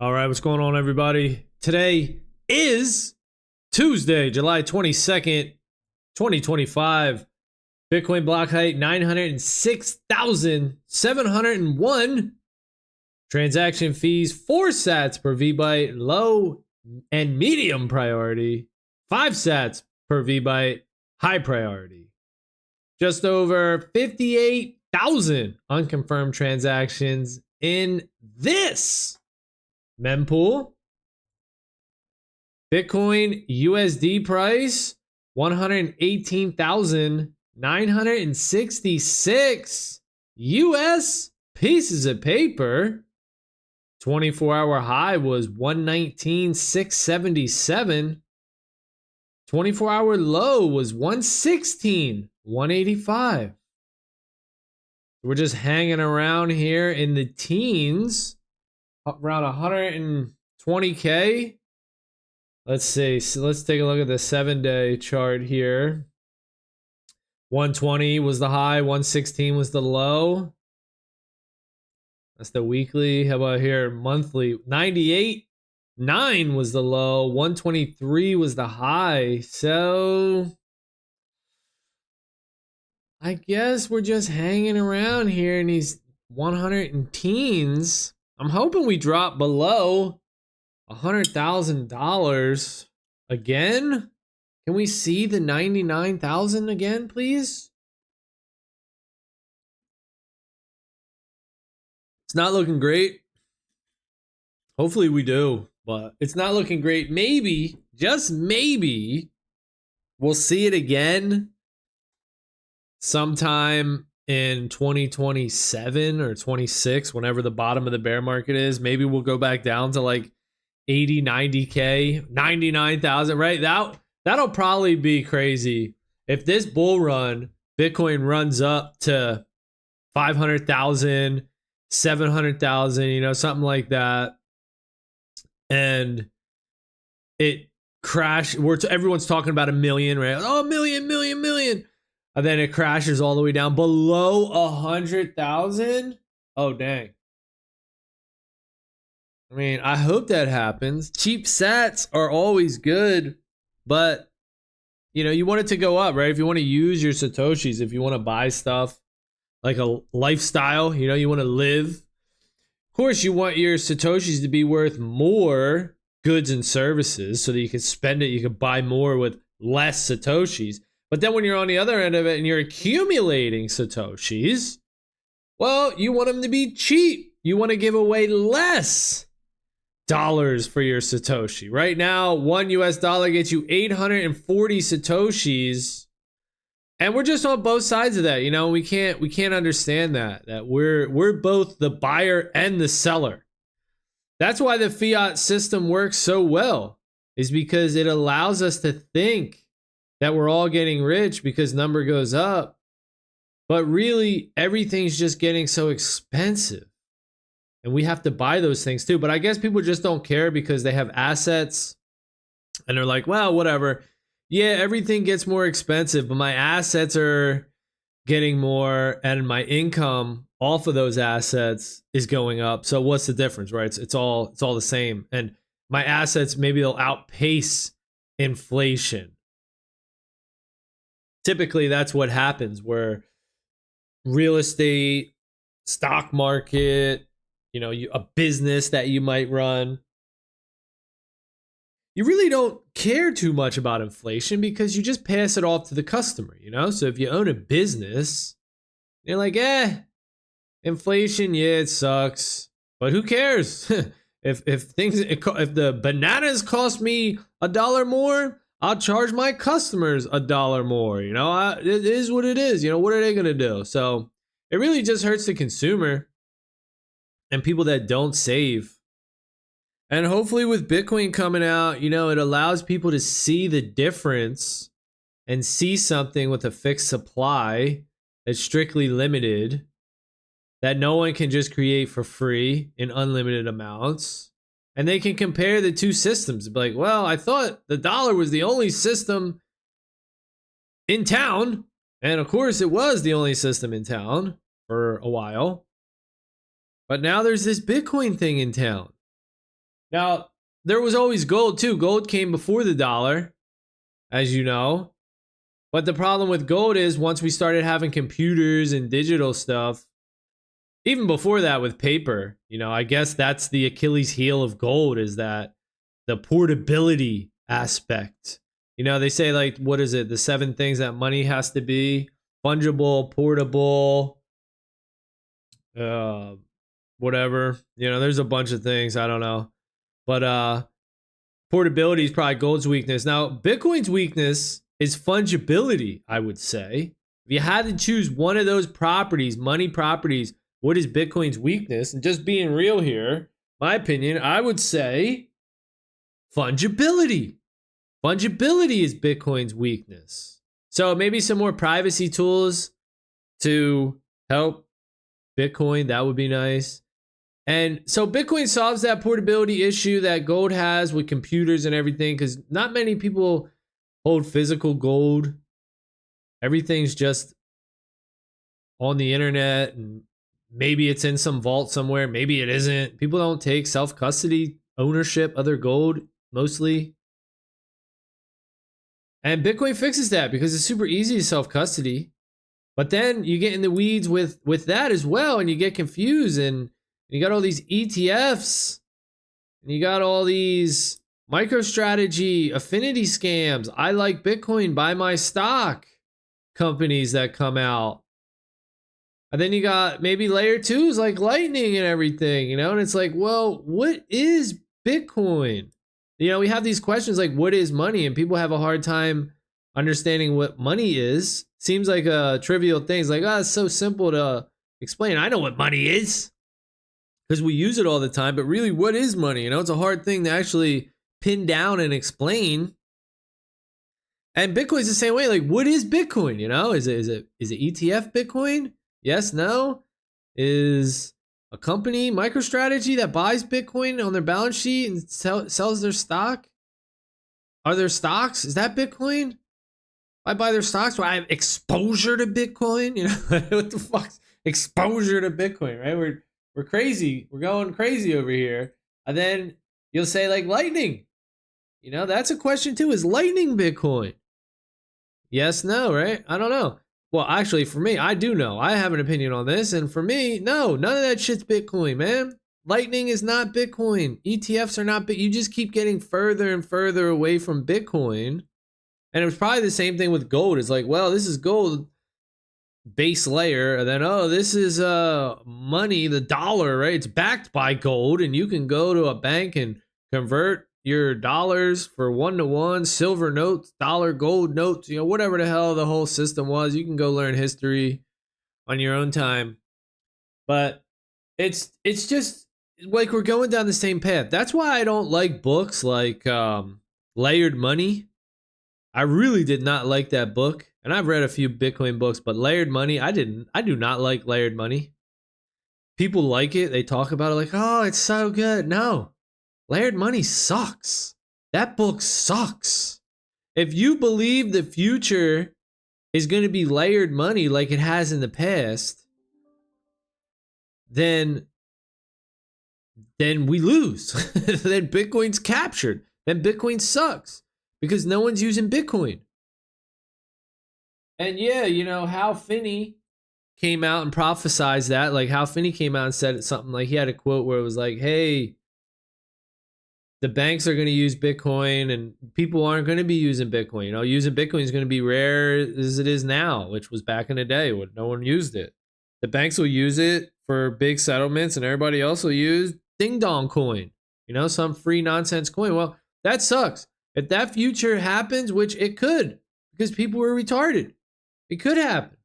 All right, what's going on, everybody? Today is Tuesday, July 22nd, 2025. Bitcoin block height 906,701. Transaction fees 4 sats per VByte, low and medium priority. 5 sats per VByte, high priority. Just over 58,000 unconfirmed transactions in this mempool. Bitcoin USD price 118,966 US pieces of paper. 24-hour high was 119,677. 24-hour low was 116,185. We're just hanging around here in the teens, around 120K. Let's see. So let's take a look at the 7-day chart here. 120 was the high, 116 was the low. That's the weekly. How about here? Monthly. 98.9 was the low, 123 was the high. So I guess we're just hanging around here in these 100 and teens. I'm hoping we drop below $100,000 again. Can we see the 99,000 again, please? It's not looking great. Hopefully we do, but it's not looking great. Maybe, just maybe, we'll see it again sometime in 2027 or 26, whenever the bottom of the bear market is. Maybe we'll go back down to like 80, 90K, 99,000, right? That'll probably be crazy. If this bull run, Bitcoin runs up to 500,000, 700,000, something like that. And it crashed. Everyone's talking about a million, right? Oh, million. And then it crashes all the way down below 100,000. Oh, dang. I mean, I hope that happens. Cheap sats are always good, but you want it to go up, right? If you want to use your Satoshis, if you want to buy stuff like a lifestyle, you want to live. Of course, you want your Satoshis to be worth more goods and services so that you can spend it, you can buy more with less Satoshis. But then when you're on the other end of it and you're accumulating Satoshis, well, you want them to be cheap. You want to give away less dollars for your Satoshi. Right now, $1 gets you 840 Satoshis. And we're just on both sides of that. We can't understand that we're both the buyer and the seller. That's why the fiat system works so well, is because it allows us to think that we're all getting rich because number goes up. But really, everything's just getting so expensive. And we have to buy those things too. But I guess people just don't care because they have assets. And they're like, well, whatever. Yeah, everything gets more expensive, but my assets are getting more and my income off of those assets is going up. So what's the difference, right? It's all the same. And my assets, maybe they'll outpace inflation. Typically, that's what happens, where real estate, stock market, a business that you might run, you really don't care too much about inflation because you just pass it off to the customer, So if you own a business, you're like, inflation, yeah, it sucks, but who cares? if the bananas cost me $1 more, I'll charge my customers $1 more. It is what it is. What are they gonna do? So it really just hurts the consumer and people that don't save. And hopefully with Bitcoin coming out, it allows people to see the difference and see something with a fixed supply that's strictly limited, that no one can just create for free in unlimited amounts. And they can compare the two systems. Be like, well, I thought the dollar was the only system in town. And of course, it was the only system in town for a while. But now there's this Bitcoin thing in town. Now, there was always gold too. Gold came before the dollar, as you know. But the problem with gold is once we started having computers and digital stuff, even before that with paper, I guess that's the Achilles heel of gold, is that the portability aspect. They say, like, what is it? The 7 things that money has to be: fungible, portable, whatever. There's a bunch of things. I don't know. But portability is probably gold's weakness. Now, Bitcoin's weakness is fungibility, I would say. If you had to choose one of those properties, money properties, what is Bitcoin's weakness? And just being real here, my opinion, I would say fungibility. Fungibility is Bitcoin's weakness. So maybe some more privacy tools to help Bitcoin, that would be nice. And so Bitcoin solves that portability issue that gold has with computers and everything, because not many people hold physical gold. Everything's just on the internet, and maybe it's in some vault somewhere. Maybe it isn't. People don't take self-custody ownership of their gold, mostly. And Bitcoin fixes that because it's super easy to self-custody. But then you get in the weeds with that as well, and you get confused, and you got all these ETFs, and you got all these MicroStrategy affinity scams. I like Bitcoin, buy my stock companies that come out. And then you got maybe layer 2s like Lightning and everything, and it's like, well, what is Bitcoin? We have these questions like, what is money? And people have a hard time understanding what money is. Seems like a trivial thing. It's like, it's so simple to explain. I know what money is because we use it all the time, but really, what is money? It's a hard thing to actually pin down and explain. And Bitcoin's the same way. Like, what is Bitcoin? Is it ETF Bitcoin? Yes, no. Is a company, MicroStrategy, that buys Bitcoin on their balance sheet and sells their stock? Are there stocks? Is that Bitcoin? I buy their stocks, so I have exposure to Bitcoin. What the fuck's exposure to Bitcoin, right? We're crazy. We're going crazy over here. And then you'll say, like, Lightning. That's a question too. Is Lightning Bitcoin? Yes, no, right? I don't know. Well, actually, for me, I do know. I have an opinion on this. And for me, no, none of that shit's Bitcoin, man. Lightning is not Bitcoin. ETFs are not You just keep getting further and further away from Bitcoin. And it was probably the same thing with gold. It's like, well, this is gold base layer. And then, this is money, the dollar, right? It's backed by gold. And you can go to a bank and convert your dollars for 1-to-1, silver notes, dollar, gold notes, whatever the hell the whole system was. You can go learn history on your own time. But it's just like we're going down the same path. That's why I don't like books like Layered Money. I really did not like that book. And I've read a few Bitcoin books, but Layered Money, I do not like Layered Money. People like it. They talk about it like, oh, it's so good. No. Layered Money sucks. That book sucks. If you believe the future is going to be layered money like it has in the past, then we lose. Then Bitcoin's captured. Then Bitcoin sucks because no one's using Bitcoin. And yeah, Hal Finney came out and prophesized that. Like, Hal Finney came out and said something like, he had a quote where it was like, hey, the banks are going to use Bitcoin and people aren't going to be using Bitcoin. Using Bitcoin is going to be rare as it is now, which was back in the day when no one used it. The banks will use it for big settlements and everybody else will use Ding Dong coin, some free nonsense coin. Well, that sucks. If that future happens, which it could, because people were retarded, it could happen.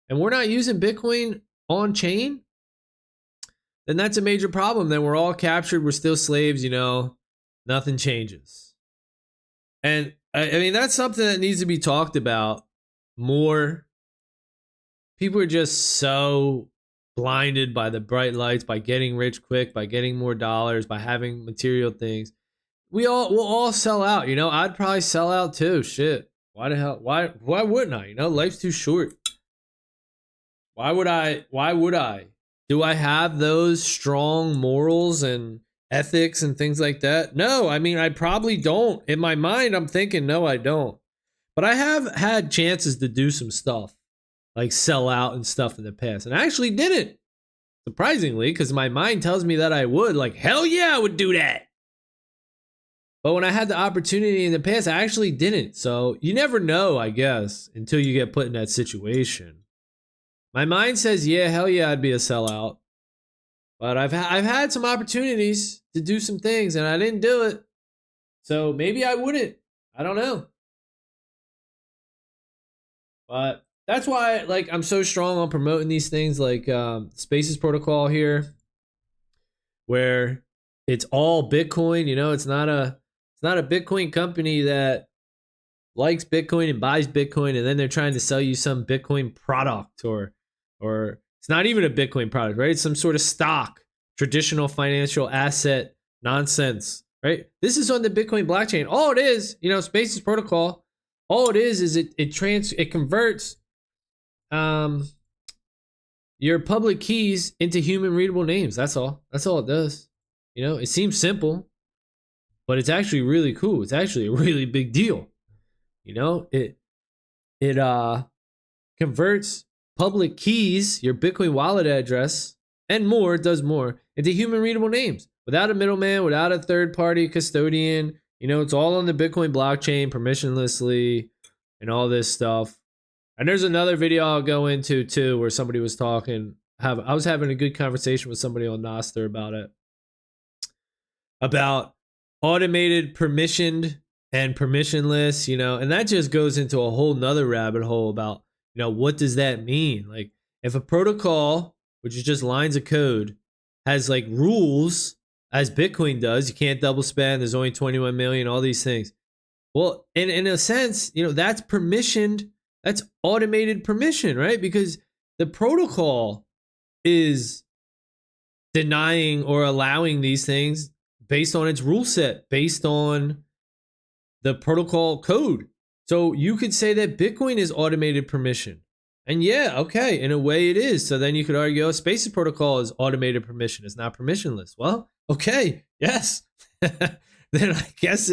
And we're not using Bitcoin on chain, then that's a major problem. Then we're all captured. We're still slaves, Nothing changes. And I mean, that's something that needs to be talked about more. People are just so blinded by the bright lights, by getting rich quick, by getting more dollars, by having material things. We'll all sell out, I'd probably sell out too. Shit. Why the hell? Why wouldn't I? Life's too short. Why would I? Do I have those strong morals and ethics and things like that? No, I mean, I probably don't. In my mind, I'm thinking, no, I don't. But I have had chances to do some stuff, like sell out and stuff in the past. And I actually didn't, surprisingly, because my mind tells me that I would. Like, hell yeah, I would do that. But when I had the opportunity in the past, I actually didn't. So you never know, I guess, until you get put in that situation. My mind says, yeah, hell yeah, I'd be a sellout. But I've had some opportunities to do some things and I didn't do it. So maybe I wouldn't. I don't know. But that's why, like, I'm so strong on promoting these things, like Spaces Protocol here, where it's all Bitcoin. You know, it's not a Bitcoin company that likes Bitcoin and buys Bitcoin, and then they're trying to sell you some Bitcoin product, or it's not even a Bitcoin product, right? It's some sort of stock, traditional financial asset nonsense, right? This is on the Bitcoin blockchain. All it is, you know, Spaces Protocol. All it is it converts your public keys into human readable names. That's all. That's all it does. You know, it seems simple, but it's actually really cool. It's actually a really big deal. You know, it converts public keys, your Bitcoin wallet address, and more, it does more, into human readable names without a middleman, without a third party custodian. You know, it's all on the Bitcoin blockchain permissionlessly and all this stuff. And there's another video I'll go into too where somebody was talking. I was having a good conversation with somebody on Nostr about it. About automated permissioned and permissionless, you know, and that just goes into a whole nother rabbit hole about, you know, what does that mean? Like, if a protocol, which is just lines of code, has like rules, as Bitcoin does, you can't double spend, there's only 21 million, all these things. Well, in a sense, you know, that's permissioned, that's automated permission, right? Because the protocol is denying or allowing these things based on its rule set, based on the protocol code. So you could say that Bitcoin is automated permission. And yeah, okay, in a way it is. So then you could argue, oh, Spaces Protocol is automated permission. It's not permissionless. Well, okay, yes. Then I guess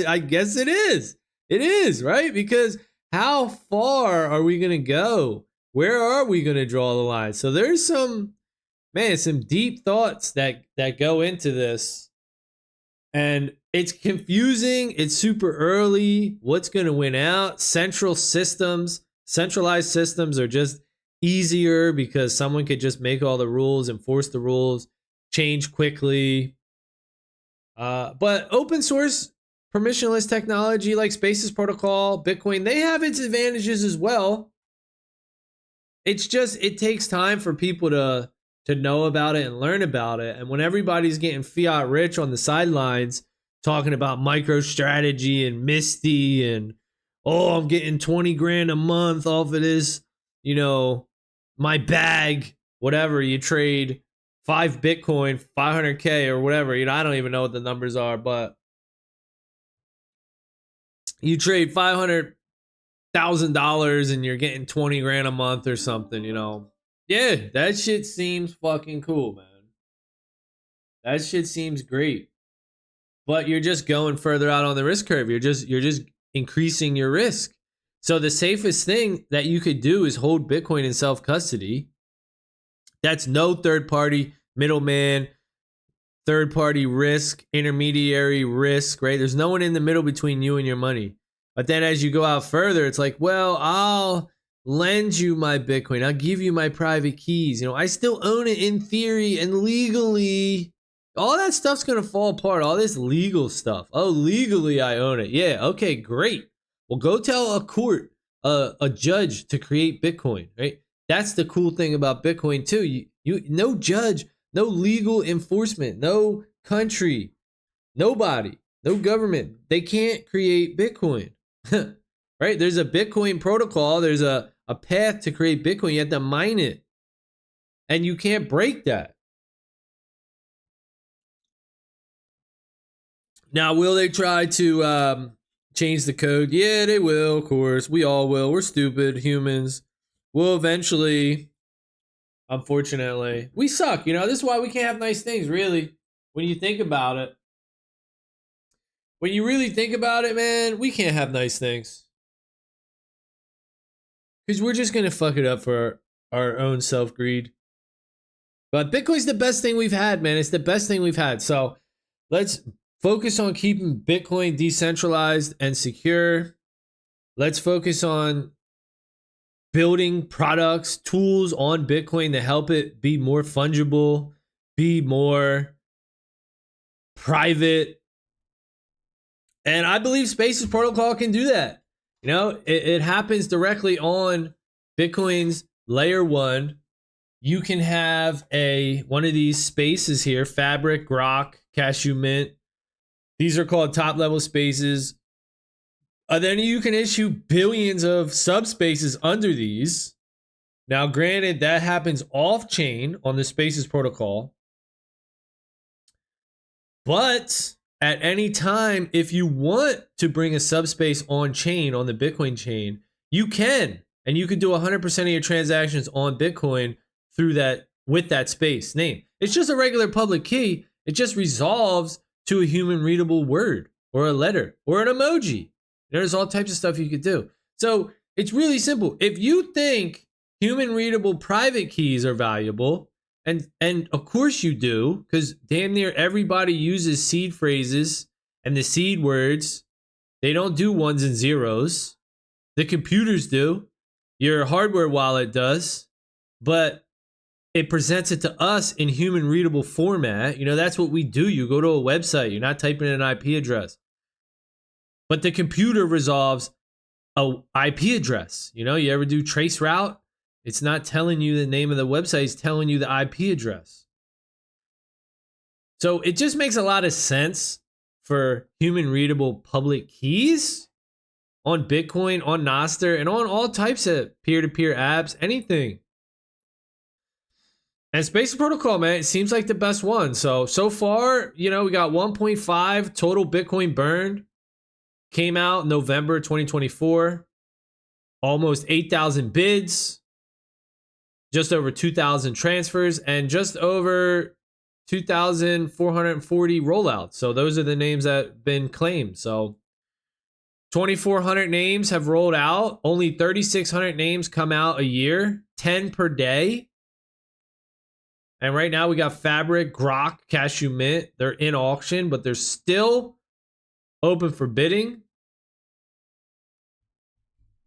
it is. It is, right? Because how far are we going to go? Where are we going to draw the line? So there's some deep thoughts that go into this. And it's confusing. It's super early. What's going to win out? Centralized systems are just easier because someone could just make all the rules, enforce the rules, change quickly. But open source permissionless technology like Spaces Protocol, Bitcoin, they have its advantages as well. It's just, it takes time for people to know about it and learn about it. And when everybody's getting fiat rich on the sidelines, talking about MicroStrategy and Misty and, oh, I'm getting 20 grand a month off of this, you know, my bag, whatever, you trade 5 Bitcoin, 500K or whatever, you know, I don't even know what the numbers are, but you trade $500,000 and you're getting 20 grand a month or something, you know. Yeah, that shit seems fucking cool, man. That shit seems great. But you're just going further out on the risk curve. You're just increasing your risk. So the safest thing that you could do is hold Bitcoin in self-custody. That's no third-party middleman, third-party risk, intermediary risk, right? There's no one in the middle between you and your money. But then as you go out further, it's like, well, I'll lend you my Bitcoin. I'll give you my private keys. You know, I still own it in theory and legally. All that stuff's going to fall apart. All this legal stuff. Oh, legally I own it. Yeah, okay, great. Well, go tell a court, a judge to create Bitcoin, right? That's the cool thing about Bitcoin too. You no judge, no legal enforcement, no country, nobody, no government. They can't create Bitcoin. Right? There's a Bitcoin protocol. There's a path to create Bitcoin. You have to mine it. And you can't break that. Now, will they try to change the code? Yeah, they will, of course. We all will. We're stupid humans. We'll eventually, unfortunately. We suck, you know? This is why we can't have nice things, really, when you think about it. when you really think about it, man, we can't have nice things. Because we're just going to fuck it up for our own self-greed. But Bitcoin's the best thing we've had, man. It's the best thing we've had. So let's focus on keeping Bitcoin decentralized and secure. Let's focus on building products, tools on Bitcoin to help it be more fungible, be more private. And I believe Spaces Protocol can do that. You know, it happens directly on Bitcoin's layer 1. You can have one of these spaces here, Fabric, Grok, Cashew Mint. These are called top level spaces. Then you can issue billions of subspaces under these. Now, granted, that happens off chain on the Spaces protocol. But at any time, if you want to bring a subspace on chain, on the Bitcoin chain, you can. And you can do 100% of your transactions on Bitcoin through that, with that space name. It's just a regular public key. It just resolves to a human readable word or a letter or an emoji. There's all types of stuff you could do. So it's really simple. If you think human readable private keys are valuable, and of course you do, because damn near everybody uses seed phrases and the seed words. They don't do ones and zeros. The computers do. Your hardware wallet does. But it presents it to us in human readable format. You know, that's what we do. You go to a website. You're not typing in an IP address. But the computer resolves a IP address. You know, you ever do trace route? It's not telling you the name of the website. It's telling you the IP address. So it just makes a lot of sense for human readable public keys on Bitcoin, on Nostr, and on all types of peer-to-peer apps, anything. And Spaces Protocol, man, it seems like the best one. So far, you know, we got 1.5 total Bitcoin burned. Came out November 2024. Almost 8,000 bids. Just over 2,000 transfers. And just over 2,440 rollouts. So those are the names that have been claimed. So 2,400 names have rolled out. Only 3,600 names come out a year. 10 per day. And right now we got Fabric, Grok, Cashew Mint. They're in auction, but they're still open for bidding.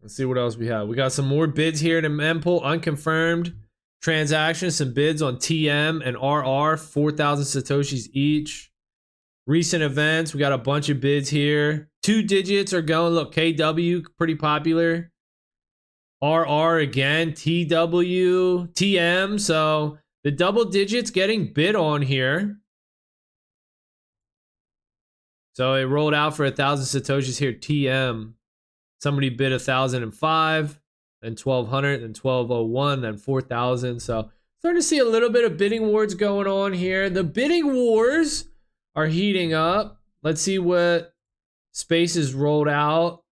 Let's see what else we have. We got some more bids here in the mempool. Unconfirmed transactions, some bids on TM and RR, 4,000 Satoshis each. Recent events, we got a bunch of bids here. 2 digits are going. Look, KW, pretty popular. RR again, TW, TM. So the double digits getting bid on here. So it rolled out for 1,000 Satoshis here, TM. Somebody bid 1,005, then 1,200, then 1,201, then 4,000. So starting to see a little bit of bidding wars going on here. The bidding wars are heating up. Let's see what Spaces rolled out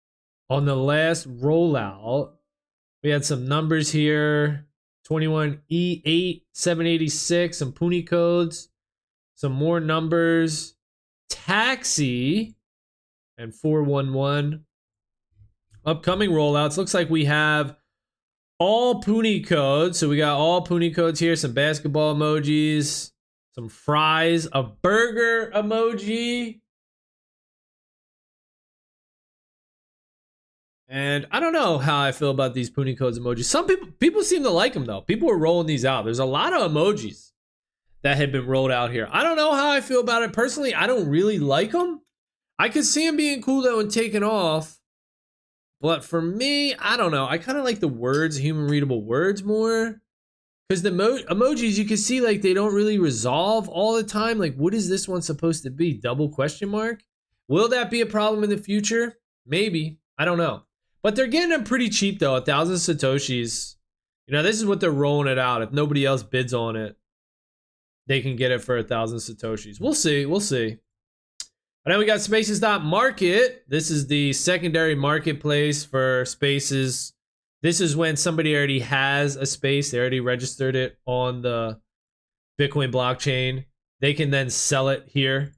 on the last rollout. We had some numbers here. 21E8, 786, some Puni codes, some more numbers. Taxi and 411. Upcoming rollouts. Looks like we have all Puni codes. So we got all Puni codes here. Some basketball emojis. Some fries. A burger emoji. And I don't know how I feel about these Puni codes emojis. Some people seem to like them though. People are rolling these out. There's a lot of emojis that had been rolled out here. I don't know how I feel about it personally. I don't really like them. I could see them being cool though and taking off. But for me, I don't know. I kind of like the words, human readable words more. Because the emojis, you can see like they don't really resolve all the time. Like, what is this one supposed to be? Double question mark? Will that be a problem in the future? Maybe. I don't know. But they're getting them pretty cheap though. 1,000 Satoshis. You know, this is what they're rolling it out. If nobody else bids on it, they can get it for 1,000 Satoshis. We'll see. We'll see. And then we got Spaces.market. This is the secondary marketplace for Spaces. This is when somebody already has a space. They already registered it on the Bitcoin blockchain. They can then sell it here.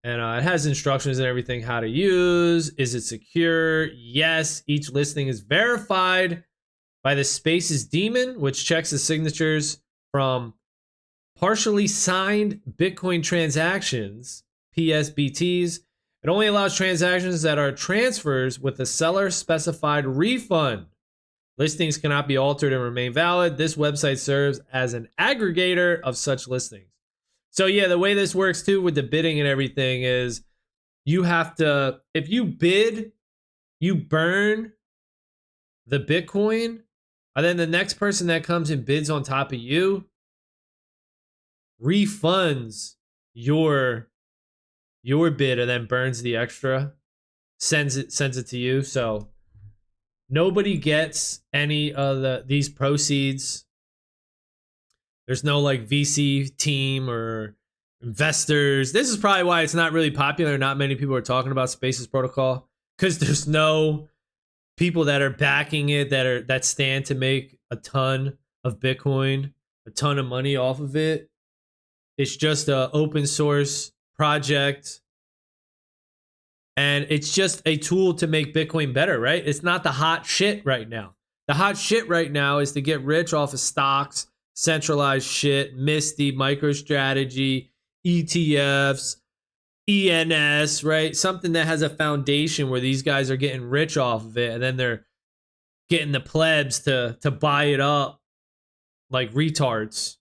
And it has instructions and everything how to use. Is it secure? Yes. Each listing is verified by the Spaces daemon, which checks the signatures from partially signed Bitcoin transactions, PSBTs. It only allows transactions that are transfers with a seller specified refund. Listings cannot be altered and remain valid. This website serves as an aggregator of such listings. So yeah, the way this works too with the bidding and everything is you have to, if you bid, you burn the Bitcoin, and then the next person that comes and bids on top of you refunds your bid and then burns the extra, sends it to you. So nobody gets any of these proceeds. There's no like VC team or investors. This is probably why it's not really popular. Not many people are talking about Spaces protocol, because there's no people that are backing it that stand to make a ton of Bitcoin, a ton of money off of it. It's just an open source project, and it's just a tool to make Bitcoin better, right? It's not the hot shit right now. The hot shit right now is to get rich off of stocks, centralized shit, Misty, MicroStrategy, ETFs, ENS, right? Something that has a foundation where these guys are getting rich off of it, and then they're getting the plebs to buy it up like retards.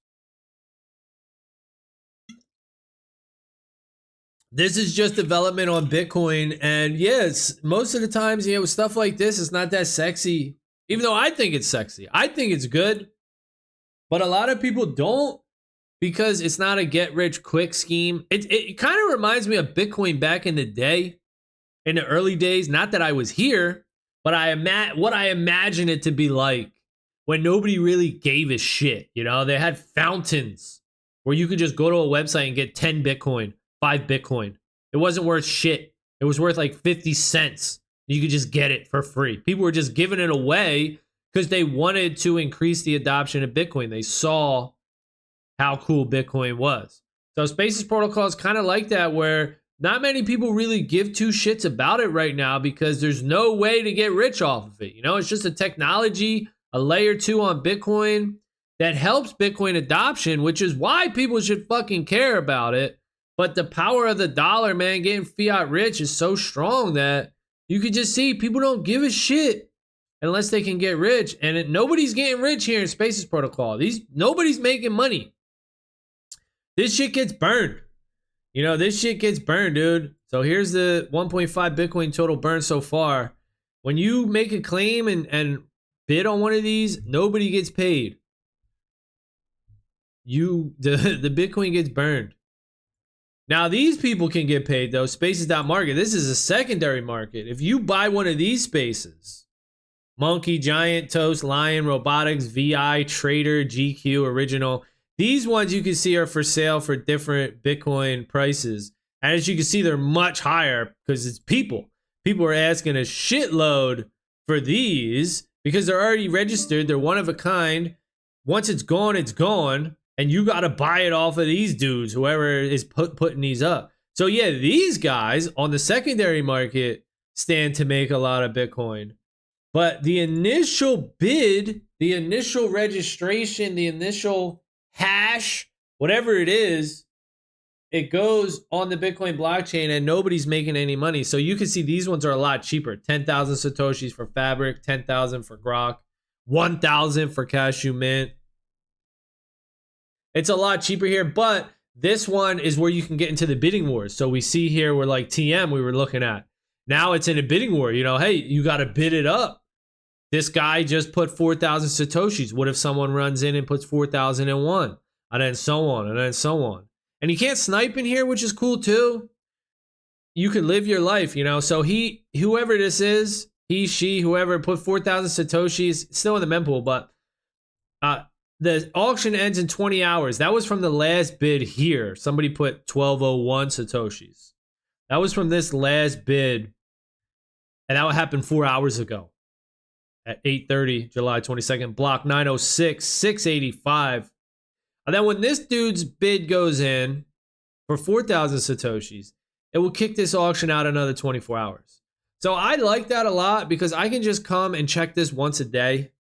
This is just development on Bitcoin, and yes, most of the times, with stuff like this, it's not that sexy. Even though I think it's sexy, I think it's good. But a lot of people don't, because it's not a get-rich-quick scheme. It kind of reminds me of Bitcoin back in the day, in the early days. Not that I was here, but what I imagine it to be like when nobody really gave a shit. They had fountains where you could just go to a website and get 10 Bitcoin, 5 Bitcoin. It wasn't worth shit. It was worth like 50 cents. You could just get it for free. People were just giving it away because they wanted to increase the adoption of Bitcoin. They saw how cool Bitcoin was. So Spaces protocol is kind of like that, where not many people really give two shits about it right now because there's no way to get rich off of it. It's just a technology, a layer 2 on Bitcoin that helps Bitcoin adoption, which is why people should fucking care about it. But the power of the dollar, man, getting fiat rich is so strong that you can just see people don't give a shit unless they can get rich. And nobody's getting rich here in Spaces protocol. Nobody's making money. This shit gets burned. This shit gets burned, dude. So here's the 1.5 Bitcoin total burned so far. When you make a claim and bid on one of these, nobody gets paid. The Bitcoin gets burned. Now these people can get paid though. Spaces.market. This is a secondary market. If you buy one of these spaces, Monkey, Giant, Toast, Lion, Robotics, VI, Trader, GQ, Original. These ones you can see are for sale for different Bitcoin prices. And as you can see, they're much higher because it's people. People are asking a shitload for these because they're already registered. They're one of a kind. Once it's gone, it's gone. And you got to buy it off of these dudes, whoever is putting these up. So yeah, these guys on the secondary market stand to make a lot of Bitcoin. But the initial bid, the initial registration, the initial hash, whatever it is, it goes on the Bitcoin blockchain and nobody's making any money. So you can see these ones are a lot cheaper. 10,000 Satoshis for Fabric, 10,000 for Grok, 1,000 for Cashew Mint. It's a lot cheaper here, but this one is where you can get into the bidding wars. So we see here where like TM we were looking at. Now it's in a bidding war. Hey, you got to bid it up. This guy just put 4,000 Satoshis. What if someone runs in and puts 4,001? And then so on, and then so on. And you can't snipe in here, which is cool too. You can live your life, So whoever this is, he, she, whoever put 4,000 Satoshis, still in the mempool, but the auction ends in 20 hours. That was from the last bid here. Somebody put 1,201 Satoshis. That was from this last bid. And that happened 4 hours ago at 8:30, July 22nd, block 906, 685. And then when this dude's bid goes in for 4,000 Satoshis, it will kick this auction out another 24 hours. So I like that a lot because I can just come and check this once a day,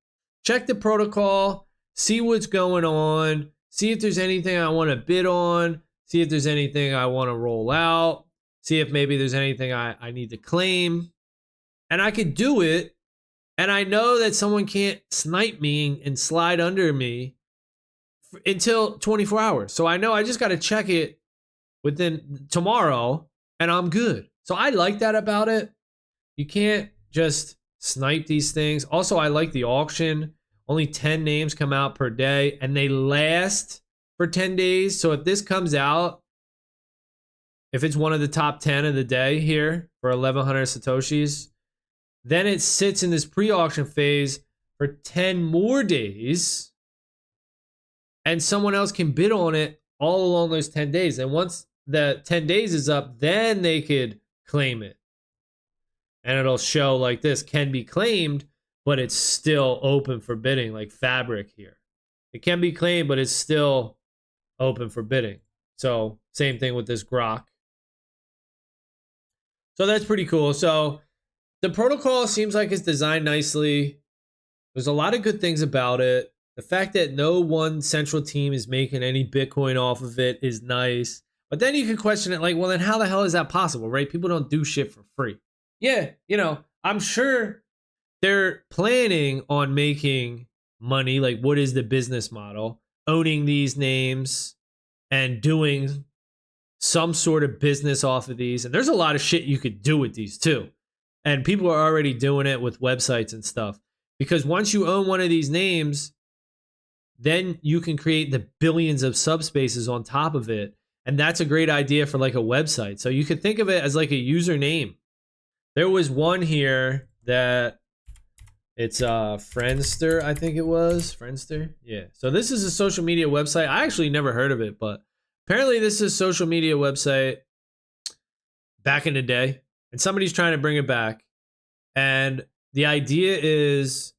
check the protocol, see what's going on, see if there's anything I want to bid on, see if there's anything I want to roll out, see if maybe there's anything I need to claim. And I could do it. And I know that someone can't snipe me and slide under me until 24 hours. So I know I just got to check it within tomorrow and I'm good. So I like that about it. You can't just snipe these things. Also, I like the auction. Only 10 names come out per day and they last for 10 days. So if this comes out, if it's one of the top 10 of the day here for 1100 Satoshis, then it sits in this pre-auction phase for 10 more days and someone else can bid on it all along those 10 days. And once the 10 days is up, then they could claim it. And it'll show like this, can be claimed, but it's still open for bidding, like Fabric here. It can be claimed, but it's still open for bidding. So same thing with this Grok. So that's pretty cool. So the protocol seems like it's designed nicely. There's a lot of good things about it. The fact that no one central team is making any Bitcoin off of it is nice. But then you can question it like, well, then how the hell is that possible, right? People don't do shit for free. Yeah, you know, I'm sure they're planning on making money. Like, what is the business model? Owning these names and doing some sort of business off of these. And there's a lot of shit you could do with these too. And people are already doing it with websites and stuff. Because once you own one of these names, then you can create the billions of subspaces on top of it. And that's a great idea for like a website. So you could think of it as like a username. There was one here that it's Friendster, I think it was. Friendster? Yeah. So this is a social media website. I actually never heard of it, but apparently this is a social media website back in the day. And somebody's trying to bring it back. And the idea is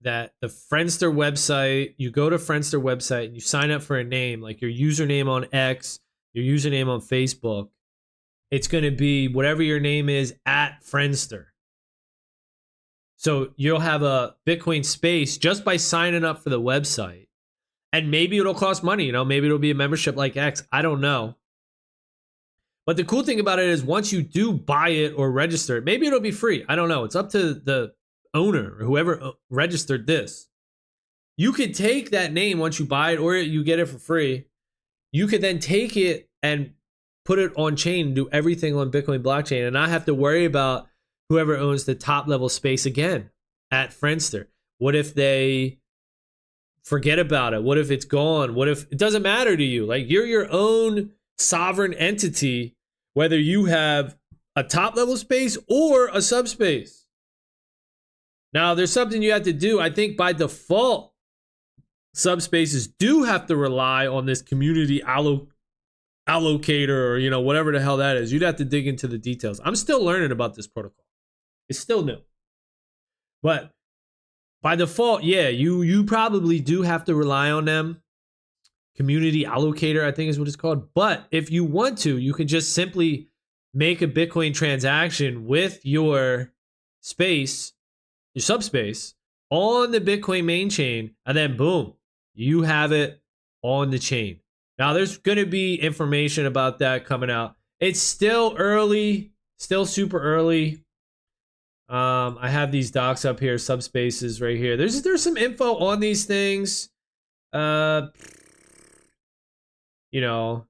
that the Friendster website, you go to Friendster website and you sign up for a name, like your username on X, your username on Facebook. It's going to be whatever your name is at Friendster. So you'll have a Bitcoin space just by signing up for the website. And maybe it'll cost money, you know, maybe it'll be a membership like X. I don't know. But the cool thing about it is once you do buy it or register it, maybe it'll be free. I don't know. It's up to the owner or whoever registered this. You could take that name once you buy it or you get it for free. You could then take it and put it on chain and do everything on Bitcoin blockchain and not have to worry about whoever owns the top level space again at Friendster. What if they forget about it? What if it's gone? What if it doesn't matter to you? Like you're your own sovereign entity, whether you have a top level space or a subspace. Now, there's something you have to do. I think by default, subspaces do have to rely on this community allocator or, you know, whatever the hell that is. You'd have to dig into the details. I'm still learning about this protocol. It's still new. But by default, yeah, you probably do have to rely on them. Community allocator, I think is what it's called. But if you want to, you can just simply make a Bitcoin transaction with your space, your subspace, on the Bitcoin main chain, and then boom, you have it on the chain. Now, there's going to be information about that coming out. It's still early, still super early. I have these docs up here, subspaces right here. There's some info on these things. You know,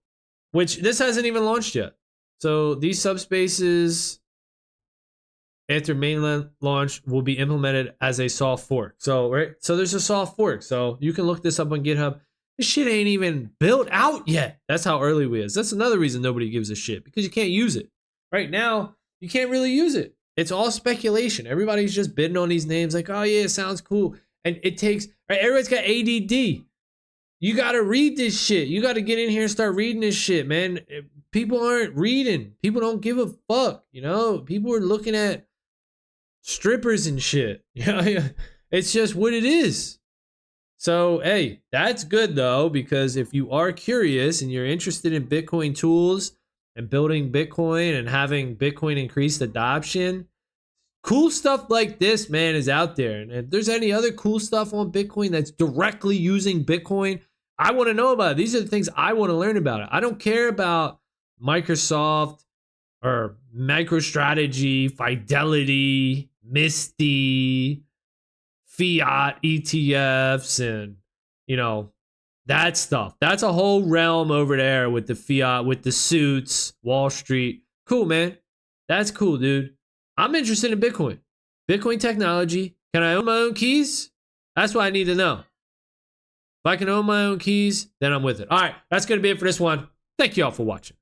which this hasn't even launched yet. So these subspaces after mainland launch will be implemented as a soft fork. So, right. So there's a soft fork. So you can look this up on GitHub. This shit ain't even built out yet. That's how early we is. That's another reason nobody gives a shit because you can't use it. Right now, you can't really use it. It's all speculation. Everybody's just bidding on these names like, oh yeah, it sounds cool. And it takes, right, everybody's got ADD. You got to read this shit. You got to get in here and start reading this shit, man. People aren't reading. People don't give a fuck, you know? People are looking at strippers and shit. Yeah, it's just what it is. So, hey, that's good though, because if you are curious and you're interested in Bitcoin tools and building Bitcoin and having Bitcoin increased adoption. Cool stuff like this, man, is out there. And if there's any other cool stuff on Bitcoin that's directly using Bitcoin, I want to know about it. These are the things I want to learn about it. I don't care about Microsoft or MicroStrategy, Fidelity, Misty, fiat ETFs, and that stuff. That's a whole realm over there with the fiat, with the suits, Wall Street. Cool, man. That's cool, dude. I'm interested in Bitcoin. Bitcoin technology. Can I own my own keys? That's what I need to know. If I can own my own keys, then I'm with it. All right, that's going to be it for this one. Thank you all for watching.